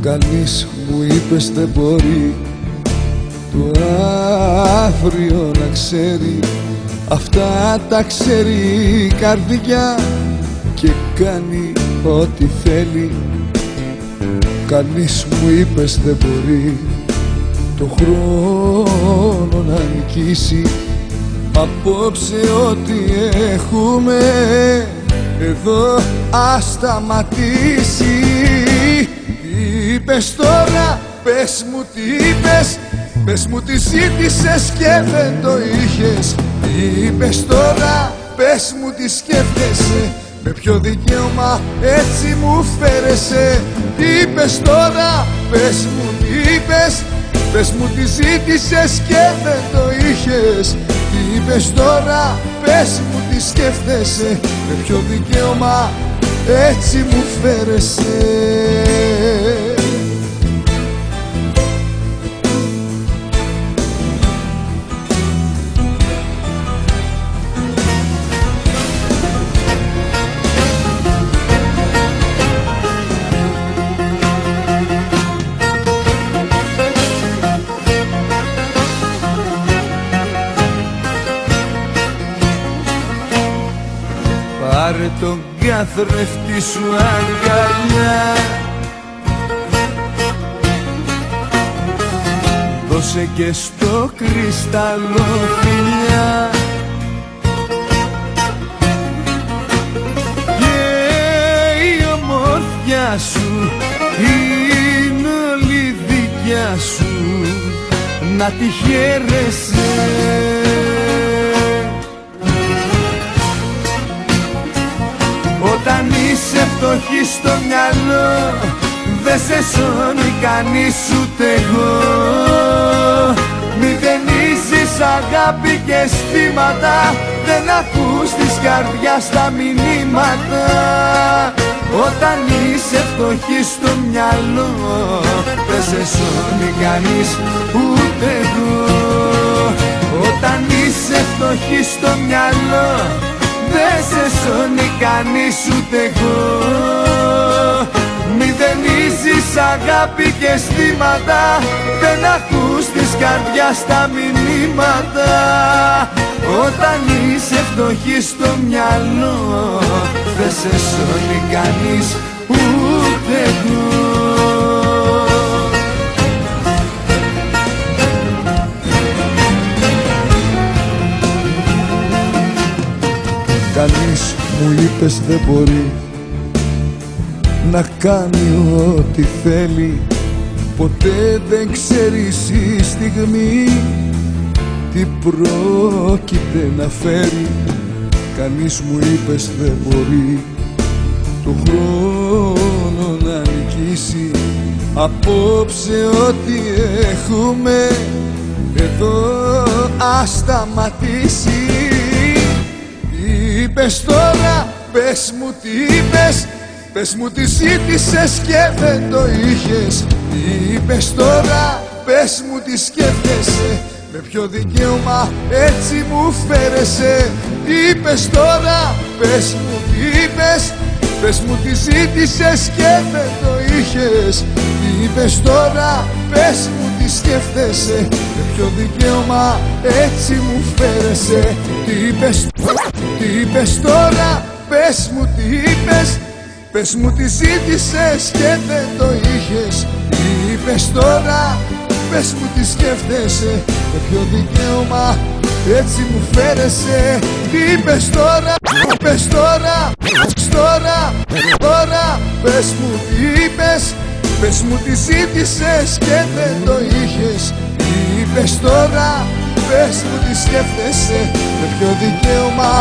Κανείς μου είπες δεν μπορεί το αύριο να ξέρει. Αυτά τα ξέρει η καρδιά και κάνει ό,τι θέλει. Κανείς μου είπες δεν μπορεί το χρόνο να νικήσει. Απόψε ό,τι έχουμε εδώ ας σταματήσει. Τι είπες τώρα, πες μου τι είπες. Πες μου τι ζήτησες και δεν το είχες. Τι είπες τώρα, πες μου τι σκέφτεσαι. Με ποιο δικαίωμα έτσι μου φέρεσαι. Τι είπες τώρα, πες μου τι είπες. Πες μου τι ζήτησες και δεν το είχες. Τι είπες τώρα, πες μου τι σκέφτεσαι. Με ποιο δικαίωμα έτσι μου φέρεσαι. Πάρε τον καθρέφτη σου αγκαλιά, δώσε και στο κρυστάλλο φιλιά. Και η ομορφιά σου είναι όλη δικιά σου, να τη χαίρεσαι. Όταν είσαι φτωχή στο μυαλό, δε σε σώνει κανείς ούτε εγώ. Μηδενίζεις αγάπη και αισθήματα, δεν ακούς της καρδιάς τα μηνύματα. Όταν είσαι φτωχή στο μυαλό, δε σε σώνει κανείς ούτε εγώ. Όταν είσαι φτωχή στο μυαλό, δεν σε σώνει κανείς ούτε εγώ. Μηδενίζεις αγάπη και αισθήματα, δεν ακούς της καρδιάς τα μηνύματα. Όταν είσαι φτωχή στο μυαλό, δεν σε σώνει κανείς ούτε εγώ. Κανείς μου είπες δεν μπορεί να κάνει ό,τι θέλει. Ποτέ δεν ξέρεις η στιγμή τι πρόκειται να φέρει. Κανείς μου είπες δεν μπορεί το χρόνο να νικήσει. Απόψε ό,τι έχουμε εδώ ας σταματήσει. Τι είπες τώρα, πες μου τι είπες. Πες μου τι ζήτησες και δεν το είχες. Τι είπες τώρα, πες μου τι σκέφτεσαι. Με ποιο δικαίωμα έτσι μου φέρεσαι. Τι είπες τώρα, πες μου τι είπες. Πες μου τι ζήτησες και δεν το είχες. Τι είπες τώρα, πες μου τι σκέφτεσαι. Με ποιο δικαίωμα έτσι μου φέρεσαι. Τι είπες τώρα, πες μου τι είπες. Πες μου τι ζήτησες και δεν το είχες. Τι είπες τώρα, πες μου τι σκέφτεσαι. Με ποιο δικαίωμα έτσι μου φέρεσαι. Τι είπες τώρα, πες τώρα, τώρα, πες μου τι είπες. Πες μου τι ζήτησες και δεν το είχες. Τι είπες τώρα, πες μου τι σκέφτεσαι. Με ποιο δικαίωμα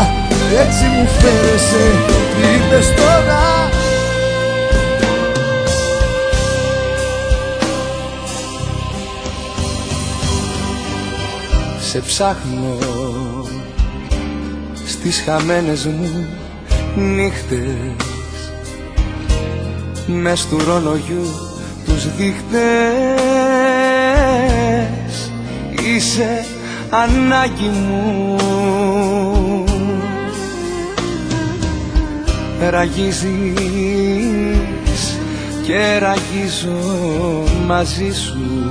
έτσι μου φέρεσαι. Τι είπες τώρα. Σε ψάχνω στις χαμένες μου νύχτες, μες του ρολογιού τους δείχτες. Είσαι ανάγκη μου, ραγίζεις και ραγίζω μαζί σου.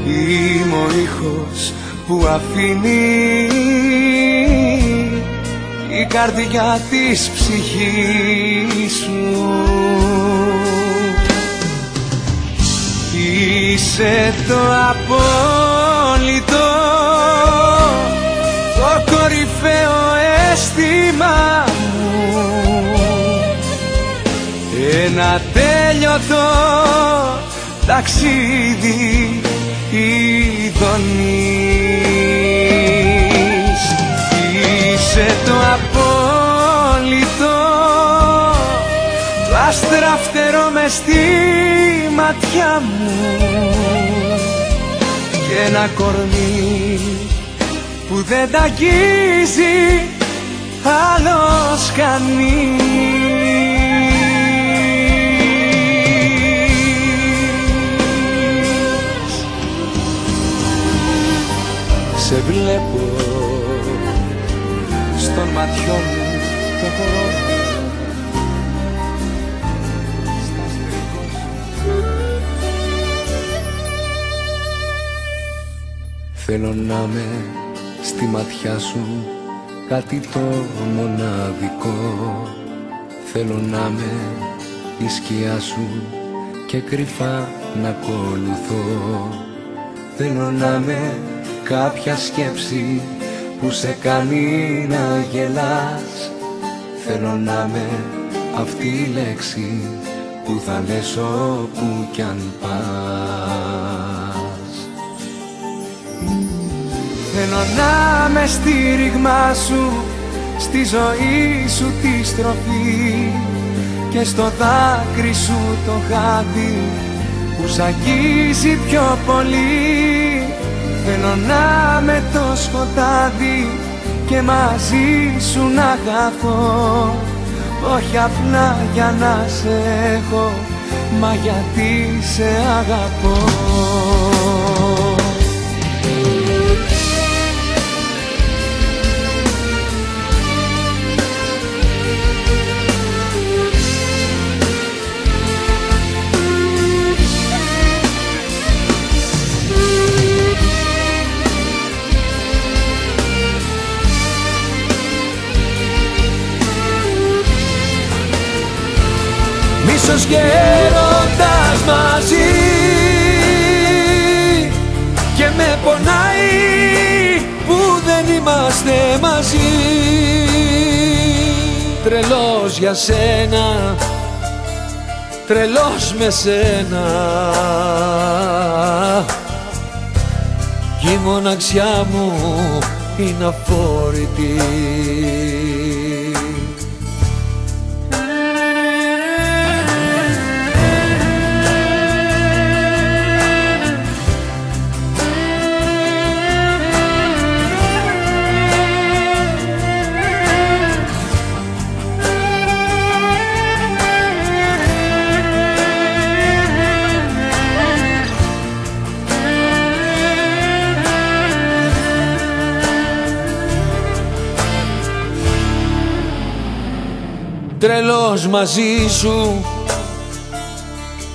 Είμαι ο ήχος που αφήνει η καρδιά της ψυχής σου. Είσαι το απόλυτο, το κορυφαίο αίσθημα μου, ένα τέλειωτο ταξίδι ειδονής. Είσαι το απόλυτο, το αστραφτερό μες στη ματιά μου και ένα κορμί που δεν τα αγγίζει άλλος κανείς. Σε βλέπω στον ματιό μου το χώρο, θέλω να με στη ματιά σου κάτι το μοναδικό. Θέλω να με η σκιά σου και κρυφά να ακολουθώ. Θέλω να με κάποια σκέψη που σε κάνει να γελάς. Θέλω να με αυτή η λέξη που θα λες όπου κι αν πας. Θέλω να με στήριγμά σου στη ζωή σου τη στροφή και στο δάκρυ σου το χάδι που σ' αγγίζει πιο πολύ. Θέλω να με το σκοτάδι και μαζί σου να χαθώ, όχι απλά για να σε έχω, μα γιατί σε αγαπώ. Μίσος και έρωτας μαζί και με πονάει που δεν είμαστε μαζί. Τρελός για σένα, τρελός με σένα κι η μοναξιά μου είναι αφόρητη. Τρελός μαζί σου,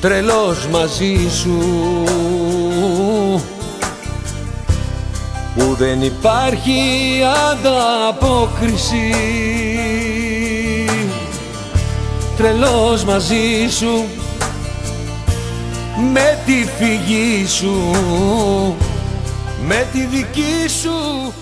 τρελός μαζί σου, που δεν υπάρχει ανταπόκριση. Τρελός μαζί σου, με τη φυγή σου, με τη δική σου